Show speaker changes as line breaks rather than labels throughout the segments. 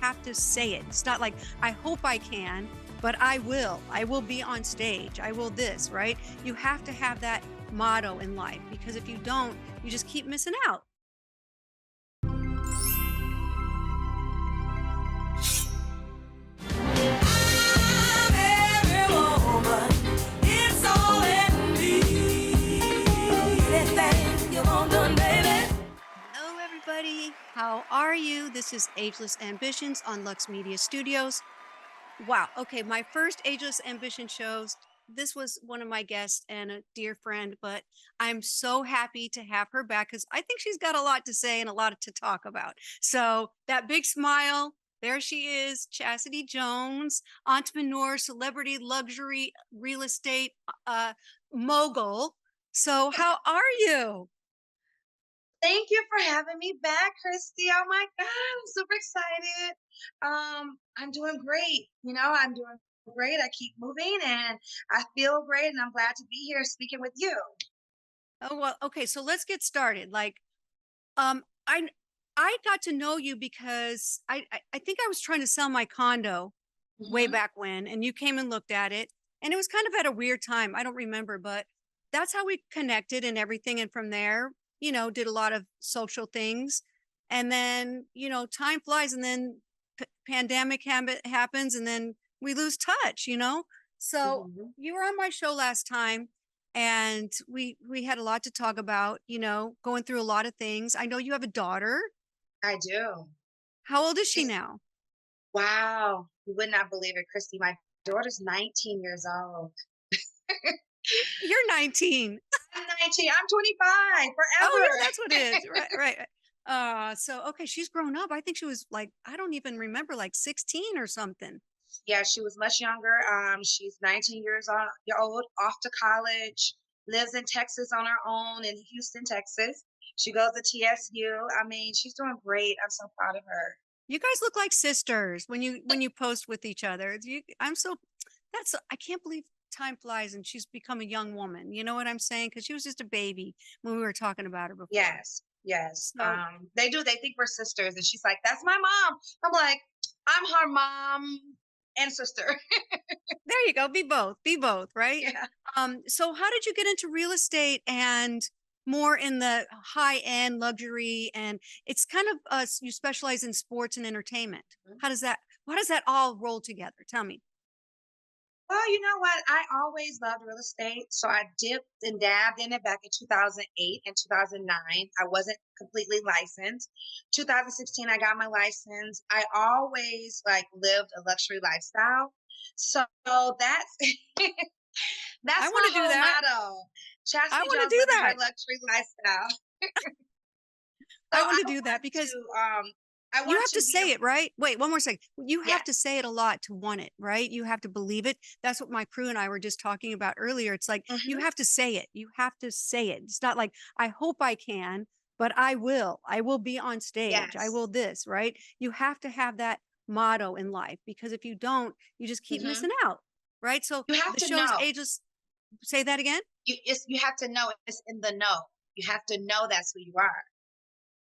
have to say it. It's not like, I hope I can, but I will. I will be on stage. I will this, right? You have to have that motto in life, because if you don't, you just keep missing out. Hello, everybody. How are you? This is Ageless Ambitions on Lux Media Studios. Wow. Okay. My first Ageless Ambition shows. This was one of my guests and a dear friend, but I'm so happy to have her back because I think she's got a lot to say and a lot to talk about. So that big smile, there she is, Chasity Jones, entrepreneur, celebrity, luxury, real estate mogul. So how are you?
Thank you for having me back, Christy. Oh my God, I'm super excited. I'm doing great. I'm doing great. I keep moving and I feel great, and I'm glad to be here speaking with you.
Oh, well, okay. So let's get started. Um, I I got to know you because I think I was trying to sell my condo way
Hmm.
back when, and you came and looked at it, and it was kind of at a weird time. I don't remember, but that's how we connected and everything. And from there, did a lot of social things, and then time flies, and then pandemic happens, and then we lose touch. So
Hmm.
you were on my show last time, and we had a lot to talk about, going through a lot of things. I know you have a daughter.
I do.
How old is she
She's
now?
Wow. You would not believe it, Christy. My daughter's 19 years old.
You're 19.
I'm 19. I'm 25
Oh, yeah,
forever.
that's what it is. Right, right. So okay, she's grown up. I think she was like, I don't even remember, like 16 or something.
Yeah, she was much younger. She's 19 year old, off to college, lives in Texas on her own in Houston, Texas. She goes to TSU. I mean, she's doing great. I'm so proud of her.
You guys look like sisters when you post with each other. I'm so that's I can't believe time flies and she's become a young woman. You know what I'm saying? Because she was just a baby when we were talking about her before.
Yes, yes.
So
They do. They think we're sisters, and she's like, "That's my mom." I'm like, "I'm her mom and sister."
there you go. Be both. Be both, right?
Yeah.
So how did you get into real estate and more in the high end luxury? And it's kind of you specialize in sports and entertainment. How does that all roll together? Tell me.
Well, you know what? I always loved real estate. So I dipped and dabbed in it back in 2008 and 2009. I wasn't completely licensed. 2016, I got my license. I always like lived a luxury lifestyle. So that's
I
that's
want
my
to do
whole
that.
motto.
I
Chastity
want to
Jones
do
living her
that.
luxury lifestyle. So
I want to do that because
I
you
want
have to
to be
say
able
it, right? Wait, one more second. You have to
yes.
say it a lot to want it, right? You have to believe it. That's what my crew and I were just talking about earlier. It's like you
Hmm.
have to say it. You have to say it. It's not like, I hope I can, but I will. I will be on stage. I
Yes.
will this, right? You have to have that motto in life, because if you don't, you just keep
Hmm.
missing out, right? So
You have
the
to
show's
know.
ageless. Say that again.
You have to know it's in the know. You have to know that's who you are.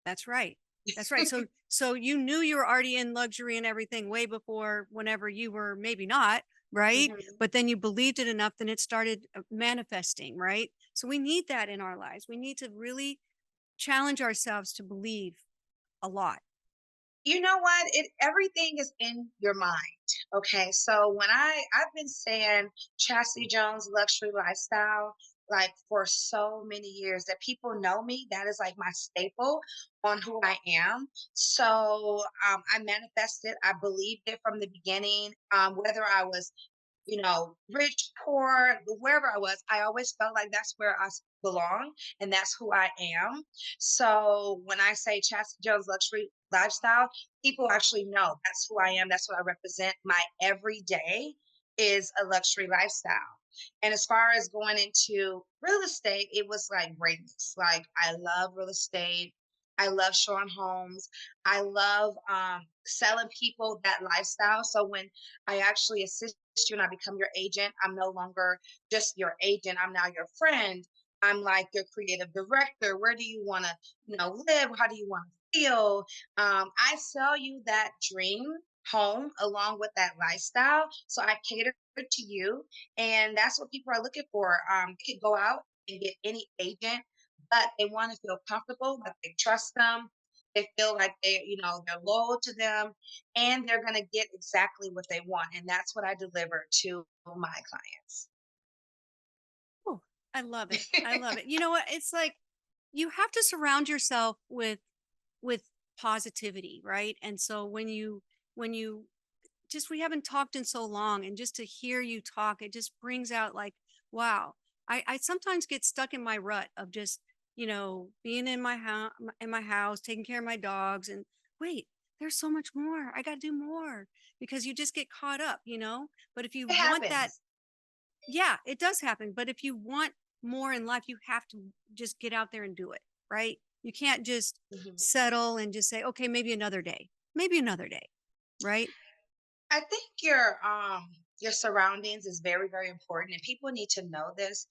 That's right. That's right. So you knew you were already in luxury and everything way before whenever you were maybe not, right?
Mhm.
But then you believed it enough, then it started manifesting, right? So we need that in our lives. We need to really challenge ourselves to believe a lot.
You know what? Everything is in your mind. Okay. So when I've been saying Chasity Jones luxury lifestyle like for so many years that people know me. That is like my staple on who I am. So I manifested. I believed it from the beginning. Whether I was rich, poor, wherever I was, I always felt like that's where belong and that's who I am. So when I say Chastity Jones luxury lifestyle, people actually know that's who I am. That's what I represent. My everyday is a luxury lifestyle. And as far as going into real estate, it was like greatness. Like I love real estate. I love showing homes. I love selling people that lifestyle. So when I actually assist you and I become your agent, I'm no longer just your agent. I'm now your friend. I'm like your creative director. Where do you want to, live? How do you want to feel. I sell you that dream home along with that lifestyle. So I cater to you. And that's what people are looking for. They could go out and get any agent, but they want to feel comfortable, that they trust them. They feel like they're loyal to them and they're going to get exactly what they want. And that's what I deliver to my clients.
Oh, I love it. I love it. You know what? It's like you have to surround yourself with positivity, right? And so when you just we haven't talked in so long, and just to hear you talk, it just brings out like, wow. I sometimes get stuck in my rut of just, being in my house, taking care of my dogs, and wait, there's so much more. I got to do more, because you just get caught up. But if you
It
want that,
happens.
yeah, it does happen. But if you want more in life, you have to just get out there and do it, right? You can't just
Mhm.
settle and just say, okay, maybe another day, right?
I think your surroundings is very, very important, and people need to know this.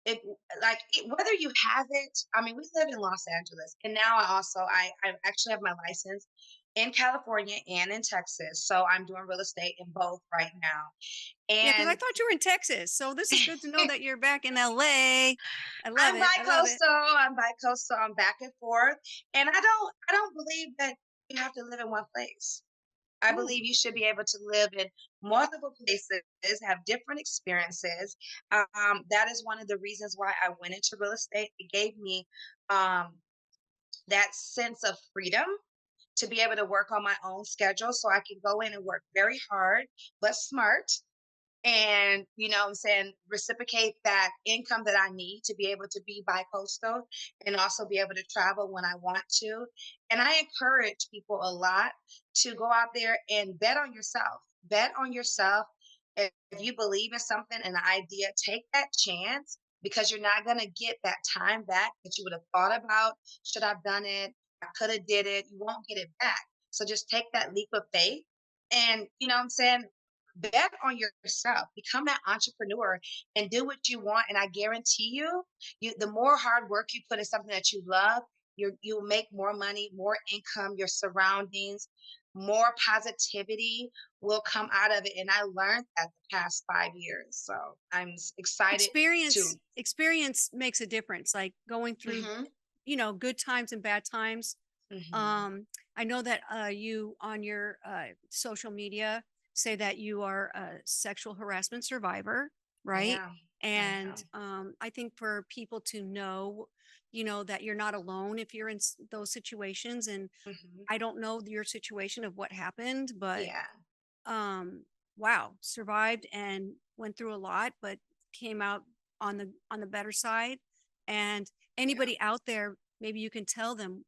Whether you have it, I mean, we live in Los Angeles, and now I actually have my license in California and in Texas, so I'm doing real estate in both right now.
Yeah, because I
And
thought you were in Texas. So this is good to know that you're back in LA. I love
I'm
it. I love it.
bi-coastal. I'm bi-coastal. I'm back and forth, and I don't believe that you have to live in one place. I
Oh,
believe you should be able to live in multiple places, have different experiences. That is one of the reasons why I went into real estate. It gave me um, that sense of freedom to be able to work on my own schedule so I can go in and work very hard, but smart, and what I'm saying, reciprocate that income that I need to be able to be bi-coastal and also be able to travel when I want to. And I encourage people a lot to go out there and bet on yourself. Bet on yourself. If you believe in something, an idea, take that chance, because you're not going to get that time back that you would have thought about. Should I've done it? I could have did it. You won't get it back. So just take that leap of faith, and what I'm saying, bet on yourself, become that entrepreneur and do what you want. And I guarantee you, the more hard work you put in something that you love, you'll make more money, more income, your surroundings, more positivity will come out of it. And I learned that the past 5 years. So I'm excited to.
experience makes a difference. Like going through,
Hmm.
good times and bad times.
Hmm.
Um, I know that you on your social media say that you are a sexual harassment survivor,
I
right?
am. I
And
am.
I think for people to know, that you're not alone if you're in those situations. And
Hmm.
I don't know your situation of what happened, but
Yeah.
um, wow, survived and went through a lot, but came out on the better side. And
Yeah.
anybody out there, maybe you can tell them,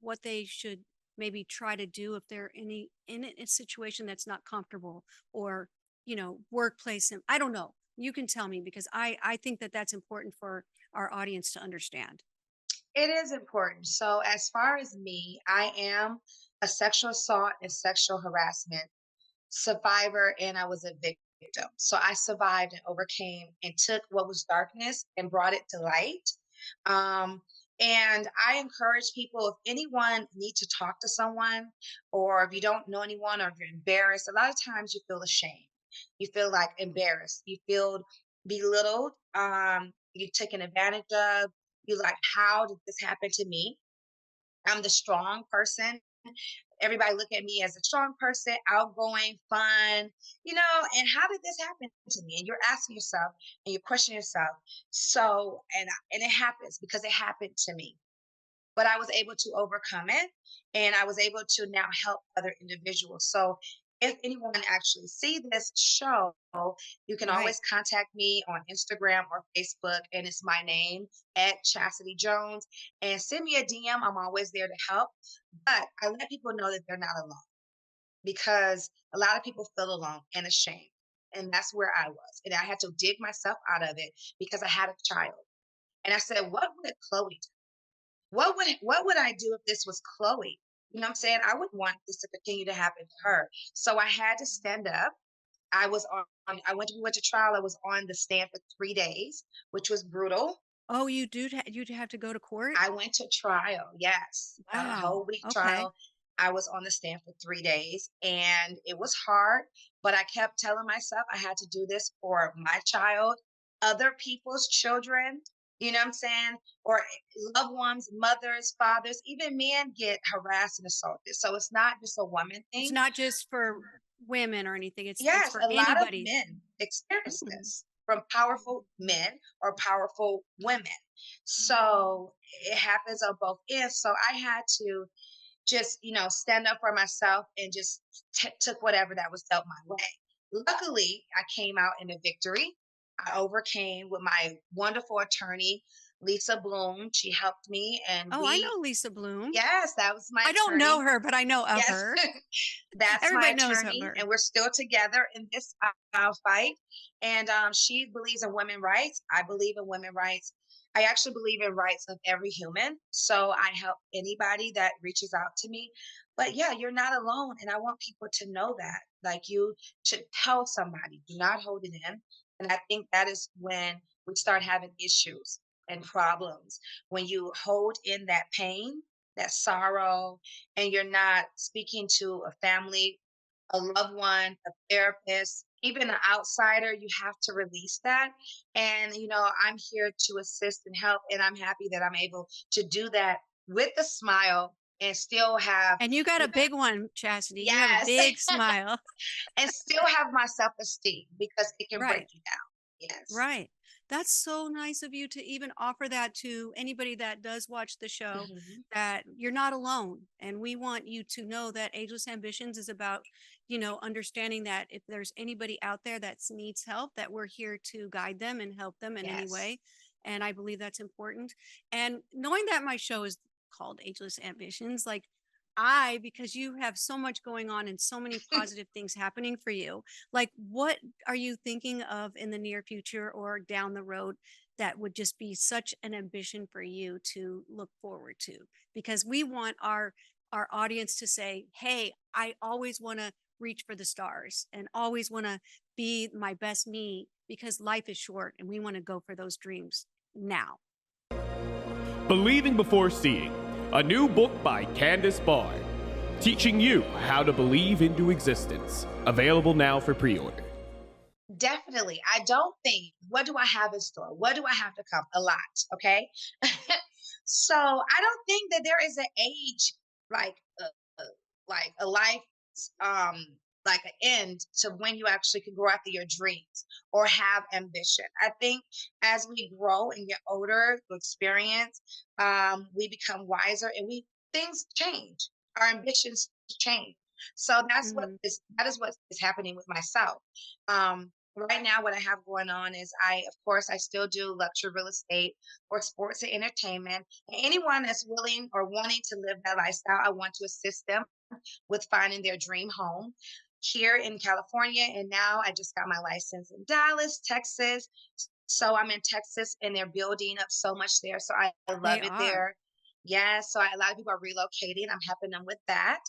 what they should maybe try to do if they're in a situation that's not comfortable, or workplace. And I don't know. You can tell me, because I think that that's important for our audience to understand.
It is important. So, as far as me, I am a sexual assault and sexual harassment survivor, and I was a victim. So, I survived and overcame and took what was darkness and brought it to light. Um, and I encourage people, if anyone needs to talk to someone, or if you don't know anyone, or if you're embarrassed, a lot of times you feel ashamed. You feel like embarrassed. You feel belittled. You're taken advantage of. You like, how did this happen to me? I'm the strong person. Everybody look at me as a strong person, outgoing, fun, and how did this happen to me? And you're asking yourself and you're questioning yourself. So, and it happens because it happened to me, but I was able to overcome it, and I was able to now help other individuals. So if anyone actually see this show, you can
Right.
always contact me on Instagram or Facebook, and it's my name at Chasity Jones, and send me a DM. I'm always there to help. But I let people know that they're not alone, because a lot of people feel alone and ashamed. And that's where I was. And I had to dig myself out of it because I had a child. And I said, what would Chloe, what would I do if this was Chloe? You know what I'm saying? I wouldn't want this to continue to happen to her. So I had to stand up. I went to trial. I was on the stand for 3 days, which was brutal.
Oh, you'd have to go to court?
I went to trial, yes, a
Wow.
whole week
Okay.
trial. I was on the stand for 3 days, and it was hard, but I kept telling myself I had to do this for my child, other people's children, you know what I'm saying? Or loved ones, mothers, fathers, even men get harassed and assaulted, so it's not just a woman
It's
thing.
not just for women or anything. It's
Yes,
for
a lot of
anybody.
men experience
Mhm.
this from powerful men or powerful women. So it happens on both ends. So I had to just, stand up for myself and just took whatever that was dealt my way. Luckily, I came out in a victory. I overcame with my wonderful attorney, Lisa Bloom. She helped me, and
Oh, I know Lisa Bloom.
yes, that was my
I don't know
attorney.
her, but I know of
Yes,
her.
that's my
Everybody knows of
attorney,
her.
and we're still together in this fight. And she believes in women's rights. I believe in women's rights. I actually believe in rights of every human. So I help anybody that reaches out to me. But yeah, you're not alone. And I want people to know that. Like you should tell somebody, do not hold it in. And I think that is when we start having issues and problems. When you hold in that pain, that sorrow, and you're not speaking to a family, a loved one, a therapist, even an outsider, you have to release that. And, I'm here to assist and help. And I'm happy that I'm able to do that with a smile and still have,
And you got
you
a
know,
big one, Chastity. You have a
yes,
big smile.
and still have my self esteem because it can break
Right.
you down. Yes.
Right. That's so nice of you to even offer that to anybody that does watch the show,
Mhm.
that you're not alone. And we want you to know that Ageless Ambitions is about, understanding that if there's anybody out there that needs help, that we're here to guide them and help them in any
Yes.
way. And I believe that's important. And knowing that my show is called Ageless Ambitions, like, because you have so much going on and so many positive things happening for you, like, what are you thinking of in the near future or down the road that would just be such an ambition for you to look forward to? Because we want our audience to say, "Hey, I always want to reach for the stars and always want to be my best me because life is short and we want to go for those dreams now."
Believing Before Seeing, a new book by Candace Barr, teaching you how to believe into existence. Available now for pre order.
Definitely. I don't think, what do I have in store? What do I have to come? A lot. Okay. So I don't think that there is an age like uh, like a life um like an end to when you actually can go after your dreams or have ambition. I think as we grow and get older, through experience, we become wiser and we things change. Our ambitions change. So
Hmm.
that is what is happening with myself. Right now, what I have going on is of course, I still do luxury real estate for sports and entertainment. And anyone that's willing or wanting to live that lifestyle, I want to assist them with finding their dream home here in California. And now I just got my license in Dallas, Texas. So I'm in Texas and they're building up so much there. So I love
They
it
are.
there. Yeah. So a lot of people are relocating. I'm helping them with that.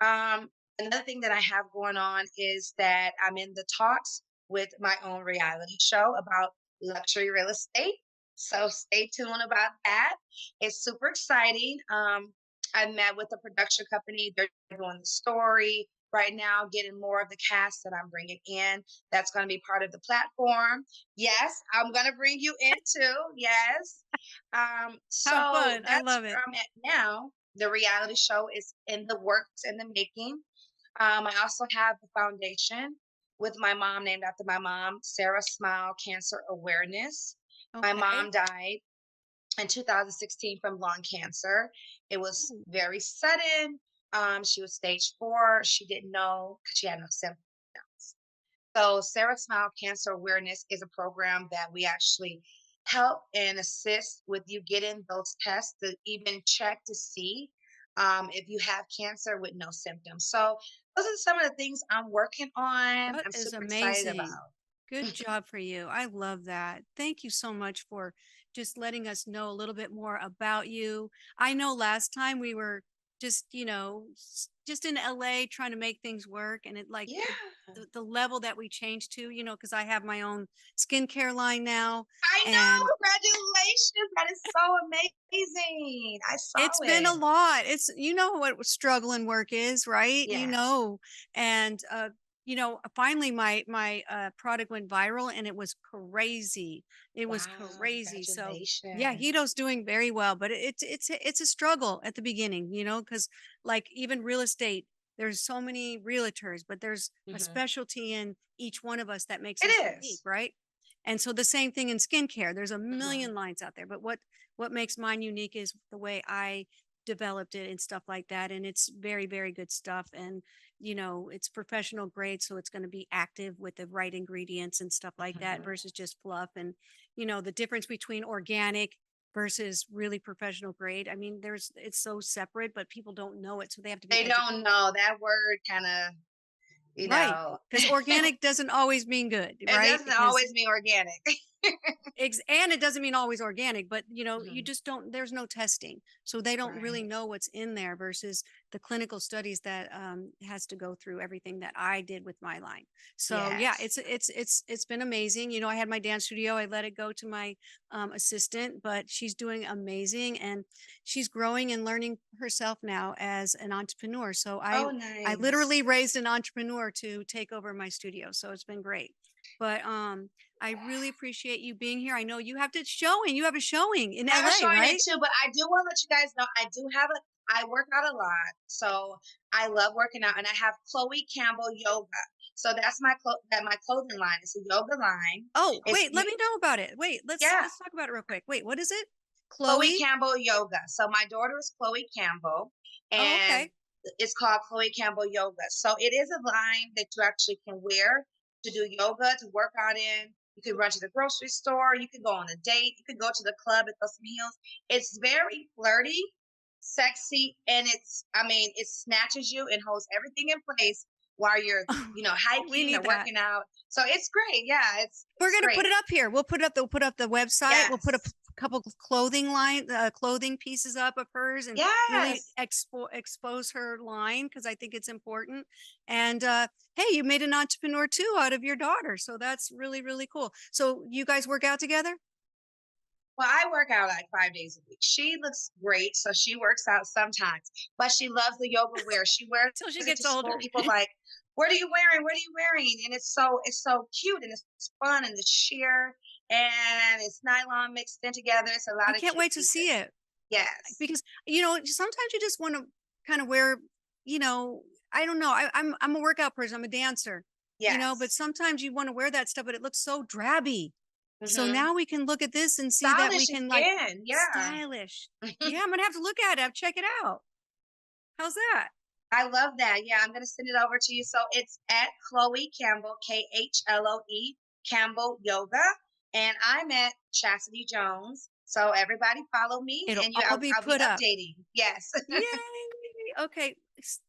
Um, Another thing that I have going on is that I'm in the talks with my own reality show about luxury real estate. So stay tuned about that. It's super exciting. I met with a production company. They're doing the story right now, getting more of the cast that I'm bringing in. That's going to be part of the platform. Yes, I'm going to bring you in too. Yes.
How
So
fun. I
that's
love it.
where I'm at now. The reality show is in the works and the making. I also have the foundation with my mom, named after my mom, Sarah Smile Cancer Awareness. My
Okay.
mom died in 2016 from lung cancer. It was
Ooh,
very sudden. She was stage 4. She didn't know because she had no symptoms. So, Sarah Smile Cancer Awareness is a program that we actually help and assist with you getting those tests to even check to see if you have cancer with no symptoms. So, those are some of the things I'm working on.
that
I'm
is
super excited
amazing.
about.
Good job for you. I love that. Thank you so much for just letting us know a little bit more about you. I know last time we were just, just in LA trying to make things work, and it like
Yeah.
the level that we changed to, because I have my own skincare line now.
I
And
know. Congratulations. That is so amazing. I saw
it's been a
it.
lot. It's what struggle and work is, right?
Yes.
And finally my product went viral and it was crazy. It was
Wow.
crazy. So yeah,
Congratulations.
Hito's doing very well, but it's a struggle at the beginning, because like even real estate, there's so many realtors, but there's a
Hmm.
specialty in each one of us that makes
It
us unique,
is.
right? And so the same thing in skincare. There's a
Hmm.
million lines out there, but what makes mine unique is the way I developed it and stuff like that. And it's very, very good stuff. And, it's professional grade. So it's going to be active with the right ingredients and stuff like that
Hmm.
versus just fluff. And, the difference between organic versus really professional grade. I mean, it's so separate, but people don't know it. So they have to be
They don't
educated.
know that word kind of,
Right. Because
it
organic doesn't always mean good, right?
doesn't
Because
always mean organic.
And it doesn't mean always organic, but you
Mhm.
just don't, there's no testing. So they don't really
Right.
know what's in there versus the clinical studies that has to go through everything that I did with my line. So yeah,
Yes.
it's been amazing. I had my dance studio. I let it go to my assistant, but she's doing amazing and she's growing and learning herself now as an entrepreneur. So
Oh,
I
nice.
literally raised an entrepreneur to take over my studio. So it's been great. But I really appreciate you being here. I know you have to showing. You have a showing in
I have a
LA,
showing it
right?
too, but I do want to let you guys know I work out a lot. So I love working out and I have Chloe Campbell Yoga. So that's my clothing line. It's a yoga line.
Oh,
It's
wait, let me know about it. Wait,
yeah,
let's talk about it real quick. Wait, what is it?
Chloe
Chloe?
Campbell Yoga. So my daughter is Chloe Campbell
Oh,
and
okay.
it's called Chloe Campbell Yoga. So it is a line that you actually can wear to do yoga, to work out in. You can run to the grocery store, you can go on a date, you can go to the club and throw some heels. It's very flirty, sexy, and it snatches you and holds everything in place while you're,
We
hiking or
need that.
working out. So it's great. Yeah,
We're
it's
gonna put
great.
it up here. We'll put up the website. We'll put a
Yes.
couple of clothing pieces up of hers and really
Yes.
expose her line because I think it's important. And hey, you made an entrepreneur too out of your daughter, so that's really really cool. So you guys work out together
Well, I work out like 5 days a week. She looks great, so she works out sometimes, but she loves the yoga wear. She wears
till she
it to
gets
school.
older.
People like, "What are you wearing? What are you wearing?" And it's so cute and it's fun and it's sheer and it's nylon mixed in together. It's a
I
lot of
can't
cute
wait to see
pieces.
it
Yes,
because sometimes you just want to kind of wear, you know, I don't know. I'm a workout person. I'm a dancer, but
yes.
sometimes you want to wear that stuff, but it looks so drabby. So
Hmm.
now we can look at this and see that we
Stylish
can like
again. Yeah.
stylish. Yeah, I'm gonna have to look at it. Check it out. How's that?
I love that. Yeah, I'm gonna send it over to you. So it's at Chloe Campbell, Khloe Campbell Yoga, and I'm at Chasity Jones. So everybody follow me,
It'll
and
all be
I'll be
put up.
updating. Yes,
Yay! Okay.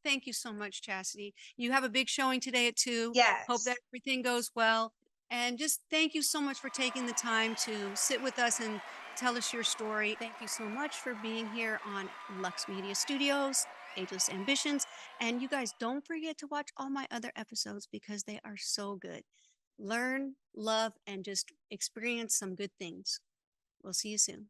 Thank you so much, Chastity. You have a big showing today at 2. Hope that
yes.
everything goes well. And just thank you so much for taking the time to sit with us and tell us your story. Thank you so much for being here on Lux Media Studios, Ageless Ambitions. And you guys don't forget to watch all my other episodes because they are so good. Learn, love, and just experience some good things. We'll see you soon.